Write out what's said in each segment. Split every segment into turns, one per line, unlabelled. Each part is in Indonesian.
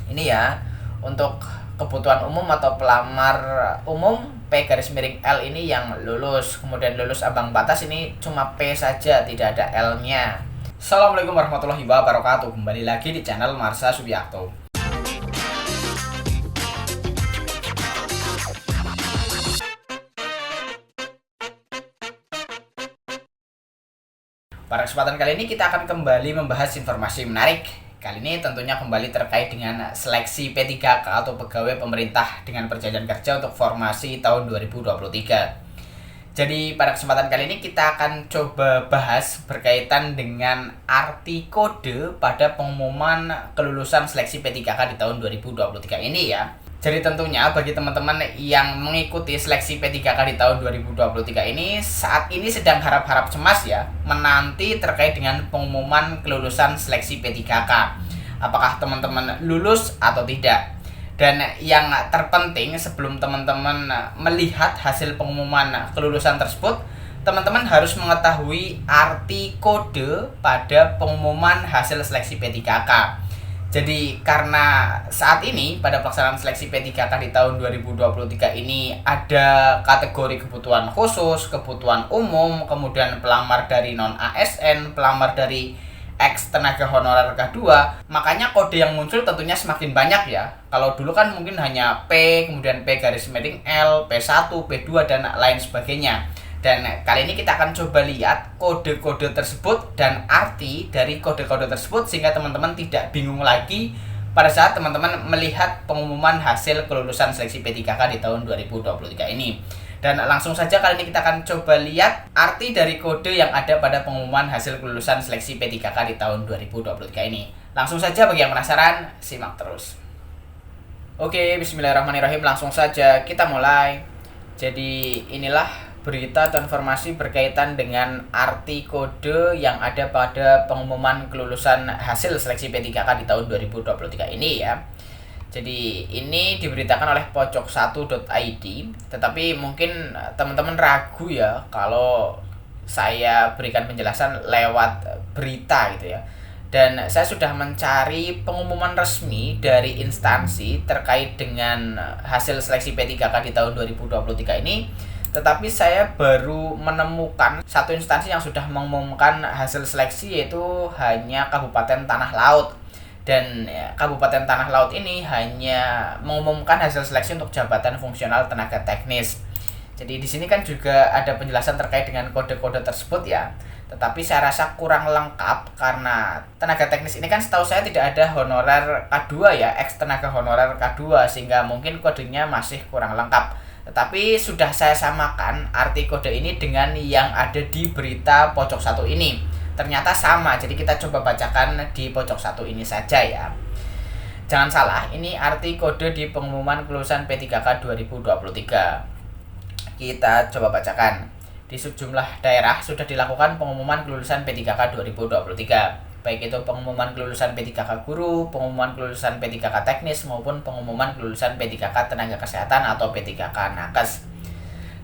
Ini ya, untuk kebutuhan umum atau pelamar umum P-L ini yang lulus. Kemudian lulus ambang batas ini cuma P saja, tidak ada L-nya. Assalamualaikum warahmatullahi wabarakatuh. Kembali lagi di channel Marsha Subiakto. Pada kesempatan kali ini kita akan kembali membahas informasi menarik. Kali ini tentunya kembali terkait dengan seleksi P3K atau pegawai pemerintah dengan perjanjian kerja untuk formasi tahun 2023. Jadi pada kesempatan kali ini kita akan coba bahas berkaitan dengan arti kode pada pengumuman kelulusan seleksi P3K di tahun 2023 ini ya. Jadi tentunya bagi teman-teman yang mengikuti seleksi P3K di tahun 2023 ini saat ini sedang harap-harap cemas ya menanti terkait dengan pengumuman kelulusan seleksi P3K. Apakah teman-teman lulus atau tidak? Dan yang terpenting sebelum teman-teman melihat hasil pengumuman kelulusan tersebut, teman-teman harus mengetahui arti kode pada pengumuman hasil seleksi P3K. Jadi karena saat ini pada pelaksanaan seleksi P3K di tahun 2023 ini ada kategori kebutuhan khusus, kebutuhan umum, kemudian pelamar dari non-ASN, pelamar dari ex tenaga honorer K2, makanya kode yang muncul tentunya semakin banyak ya. Kalau dulu kan mungkin hanya P, kemudian P-L, P1, P2, dan lain sebagainya. Dan kali ini kita akan coba lihat kode-kode tersebut dan arti dari kode-kode tersebut sehingga teman-teman tidak bingung lagi pada saat teman-teman melihat pengumuman hasil kelulusan seleksi P3K di tahun 2023 ini. Dan langsung saja kali ini kita akan coba lihat arti dari kode yang ada pada pengumuman hasil kelulusan seleksi P3K di tahun 2023 ini. Langsung saja bagi yang penasaran, simak terus. Oke, bismillahirrahmanirrahim, langsung saja kita mulai. Jadi inilah berita atau informasi berkaitan dengan arti kode yang ada pada pengumuman kelulusan hasil seleksi P3K di tahun 2023 ini ya. Jadi ini diberitakan oleh pojok1.id, tetapi mungkin teman-teman ragu ya kalau saya berikan penjelasan lewat berita gitu ya. Dan saya sudah mencari pengumuman resmi dari instansi terkait dengan hasil seleksi P3K di tahun 2023 ini. Tetapi saya baru menemukan satu instansi yang sudah mengumumkan hasil seleksi, yaitu hanya Kabupaten Tanah Laut. Dan ya, Kabupaten Tanah Laut ini hanya mengumumkan hasil seleksi untuk jabatan fungsional tenaga teknis. Jadi di sini kan juga ada penjelasan terkait dengan kode-kode tersebut ya. Tetapi saya rasa kurang lengkap karena tenaga teknis ini kan setahu saya tidak ada honorer K2 ya, ex tenaga honorer K2, sehingga mungkin kodenya masih kurang lengkap. Tetapi sudah saya samakan arti kode ini dengan yang ada di berita pojok 1 ini. Ternyata sama, jadi kita coba bacakan di pojok 1 ini saja ya. Jangan salah, ini arti kode di pengumuman kelulusan P3K 2023. Kita coba bacakan. Di sejumlah daerah sudah dilakukan pengumuman kelulusan P3K 2023. Baik itu pengumuman kelulusan P3K guru, pengumuman kelulusan P3K teknis, maupun pengumuman kelulusan P3K tenaga kesehatan atau P3K nakes.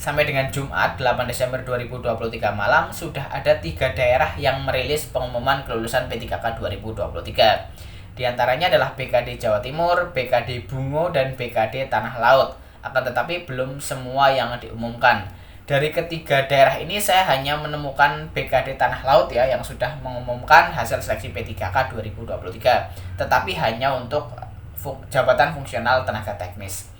Sampai dengan Jumat 8 Desember 2023 malam, sudah ada 3 daerah yang merilis pengumuman kelulusan P3K 2023. Di antaranya adalah BKD Jawa Timur, BKD Bungo, dan BKD Tanah Laut. Akan tetapi belum semua yang diumumkan. Dari ketiga daerah ini saya hanya menemukan BKD Tanah Laut ya yang sudah mengumumkan hasil seleksi P3K 2023, tetapi hanya untuk jabatan fungsional tenaga teknis.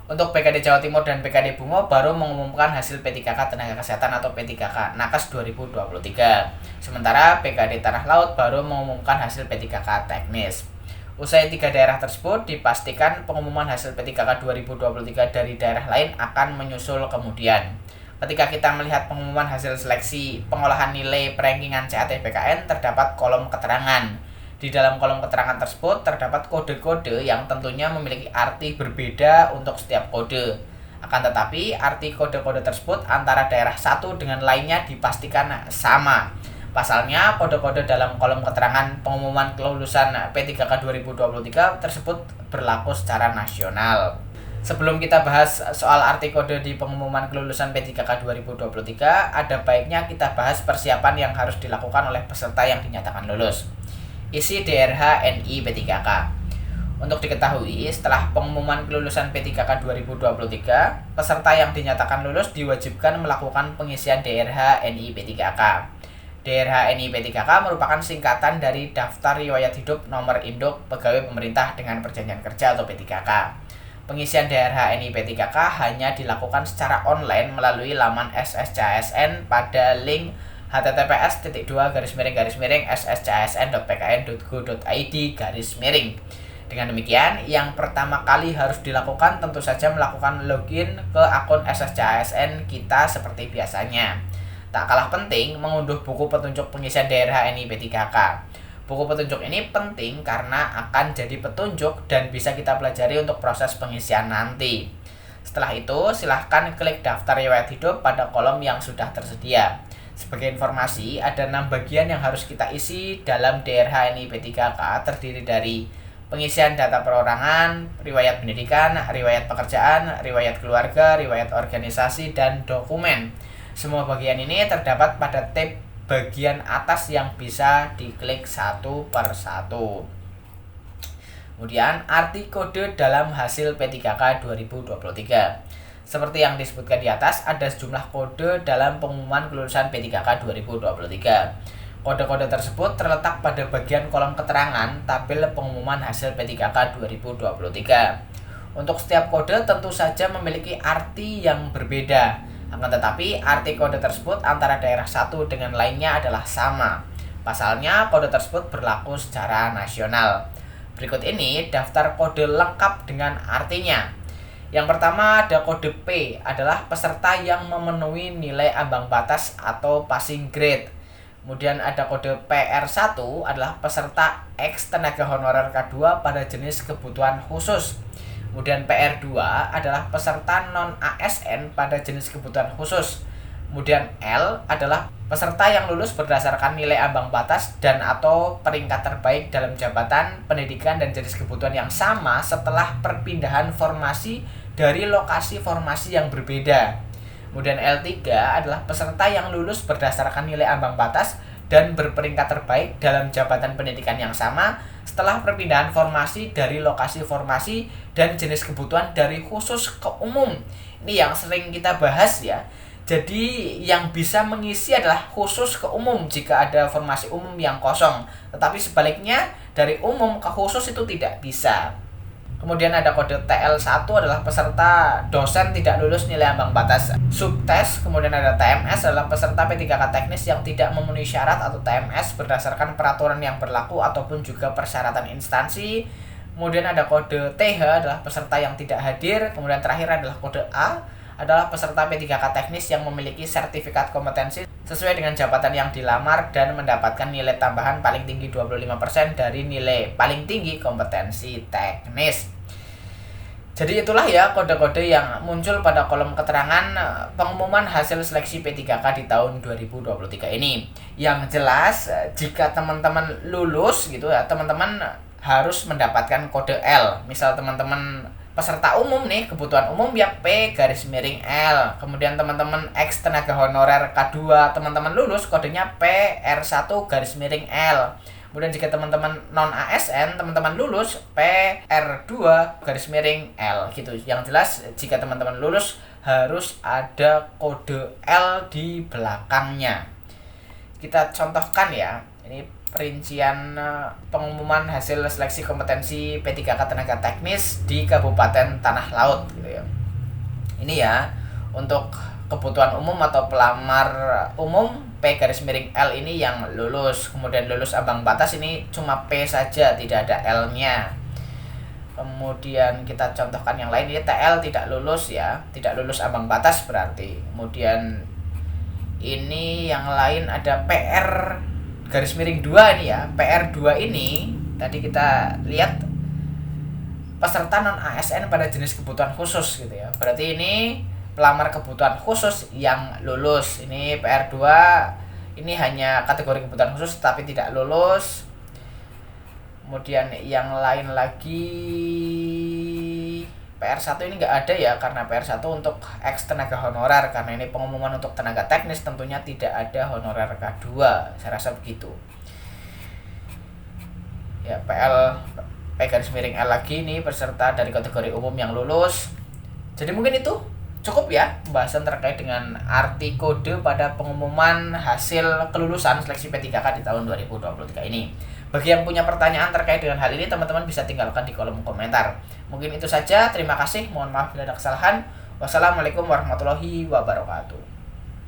Untuk BKD Jawa Timur dan BKD Bungo baru mengumumkan hasil P3K tenaga kesehatan atau P3K nakes 2023. Sementara BKD Tanah Laut baru mengumumkan hasil P3K teknis. Usai 3 daerah tersebut, dipastikan pengumuman hasil P3K 2023 dari daerah lain akan menyusul kemudian. Ketika kita melihat pengumuman hasil seleksi pengolahan nilai perankingan CAT-BKN, terdapat kolom keterangan. Di dalam kolom keterangan tersebut terdapat kode-kode yang tentunya memiliki arti berbeda untuk setiap kode. Akan tetapi, arti kode-kode tersebut antara daerah satu dengan lainnya dipastikan sama. Pasalnya, kode-kode dalam kolom keterangan pengumuman kelulusan P3K 2023 tersebut berlaku secara nasional. Sebelum kita bahas soal arti kode di pengumuman kelulusan P3K 2023, ada baiknya kita bahas persiapan yang harus dilakukan oleh peserta yang dinyatakan lulus. Isi DRH NI P3K. Untuk diketahui, setelah pengumuman kelulusan P3K 2023, peserta yang dinyatakan lulus diwajibkan melakukan pengisian DRH NI P3K. DRH NI P3K merupakan singkatan dari Daftar Riwayat Hidup Nomor Induk Pegawai Pemerintah dengan Perjanjian Kerja atau P3K. Pengisian DRH NI P3K hanya dilakukan secara online melalui laman SSCASN pada link https://sscsn.pkn.go.id. Dengan demikian, yang pertama kali harus dilakukan tentu saja melakukan login ke akun SSCASN kita seperti biasanya. Tak kalah penting, mengunduh buku petunjuk pengisian DRH NI P3K. Buku petunjuk ini penting karena akan jadi petunjuk dan bisa kita pelajari untuk proses pengisian nanti. Setelah itu, silahkan klik daftar riwayat hidup pada kolom yang sudah tersedia. Sebagai informasi, ada 6 bagian yang harus kita isi dalam DRH NI P3K, terdiri dari pengisian data perorangan, riwayat pendidikan, riwayat pekerjaan, riwayat keluarga, riwayat organisasi, dan dokumen. Semua bagian ini terdapat pada tab bagian atas yang bisa diklik satu per satu. Kemudian, arti kode dalam hasil P3K 2023. Seperti yang disebutkan di atas, ada sejumlah kode dalam pengumuman kelulusan P3K 2023. Kode-kode tersebut terletak pada bagian kolom keterangan tabel pengumuman hasil P3K 2023. Untuk setiap kode tentu saja memiliki arti yang berbeda. Akan tetapi, arti kode tersebut antara daerah satu dengan lainnya adalah sama. Pasalnya, kode tersebut berlaku secara nasional. Berikut ini daftar kode lengkap dengan artinya. Yang pertama ada kode P, adalah peserta yang memenuhi nilai ambang batas atau passing grade. Kemudian ada kode PR1, adalah peserta X tenaga honorer K2 pada jenis kebutuhan khusus. Kemudian PR2 adalah peserta non-ASN pada jenis kebutuhan khusus. Kemudian L adalah peserta yang lulus berdasarkan nilai ambang batas dan atau peringkat terbaik dalam jabatan, pendidikan, dan jenis kebutuhan yang sama setelah perpindahan formasi dari lokasi formasi yang berbeda. Kemudian L3 adalah peserta yang lulus berdasarkan nilai ambang batas dan berperingkat terbaik dalam jabatan pendidikan yang sama setelah perpindahan formasi dari lokasi formasi dan jenis kebutuhan dari khusus ke umum. Ini yang sering kita bahas ya. Jadi yang bisa mengisi adalah khusus ke umum jika ada formasi umum yang kosong. Tetapi sebaliknya dari umum ke khusus itu tidak bisa. Kemudian ada kode TL1 adalah peserta dosen tidak lulus nilai ambang batas subtes. Kemudian ada TMS adalah peserta P3K teknis yang tidak memenuhi syarat atau TMS berdasarkan peraturan yang berlaku ataupun juga persyaratan instansi. Kemudian ada kode TH adalah peserta yang tidak hadir. Kemudian terakhir adalah kode A adalah peserta P3K teknis yang memiliki sertifikat kompetensi sesuai dengan jabatan yang dilamar dan mendapatkan nilai tambahan paling tinggi 25% dari nilai paling tinggi kompetensi teknis. Jadi itulah ya kode-kode yang muncul pada kolom keterangan pengumuman hasil seleksi P3K di tahun 2023 ini. Yang jelas jika teman-teman lulus gitu ya, teman-teman harus mendapatkan kode L. Misal teman-teman peserta umum nih, kebutuhan umum ya P_L. Kemudian teman-teman X tenaga honorer K2, teman-teman lulus kodenya PR1_L. Kemudian jika teman-teman non-ASN, teman-teman lulus PR2_L gitu. Yang jelas jika teman-teman lulus harus ada kode L di belakangnya. Kita contohkan ya. Ini perincian pengumuman hasil seleksi kompetensi P3K tenaga teknis di Kabupaten Tanah Laut gitu ya. Ini ya untuk kebutuhan umum atau pelamar umum P_L ini yang lulus. Kemudian lulus ambang batas ini cuma P saja, tidak ada L-nya. Kemudian kita contohkan yang lain, ini TL tidak lulus ya, tidak lulus ambang batas berarti. Kemudian ini yang lain ada PR_2 ini ya. PR2 ini tadi kita lihat peserta non ASN pada jenis kebutuhan khusus gitu ya. Berarti ini pelamar kebutuhan khusus yang lulus. Ini PR2 ini hanya kategori kebutuhan khusus tapi tidak lulus. Kemudian yang lain lagi PR1 ini nggak ada ya, karena PR1 untuk X tenaga honorer, karena ini pengumuman untuk tenaga teknis tentunya tidak ada honorer K2, saya rasa begitu ya. P-L lagi nih peserta dari kategori umum yang lulus. Jadi mungkin itu cukup ya pembahasan terkait dengan arti kode pada pengumuman hasil kelulusan seleksi P3K di tahun 2023 ini. Bagi yang punya pertanyaan terkait dengan hal ini, teman-teman bisa tinggalkan di kolom komentar. Mungkin itu saja, terima kasih, mohon maaf bila ada kesalahan. Wassalamualaikum warahmatullahi wabarakatuh.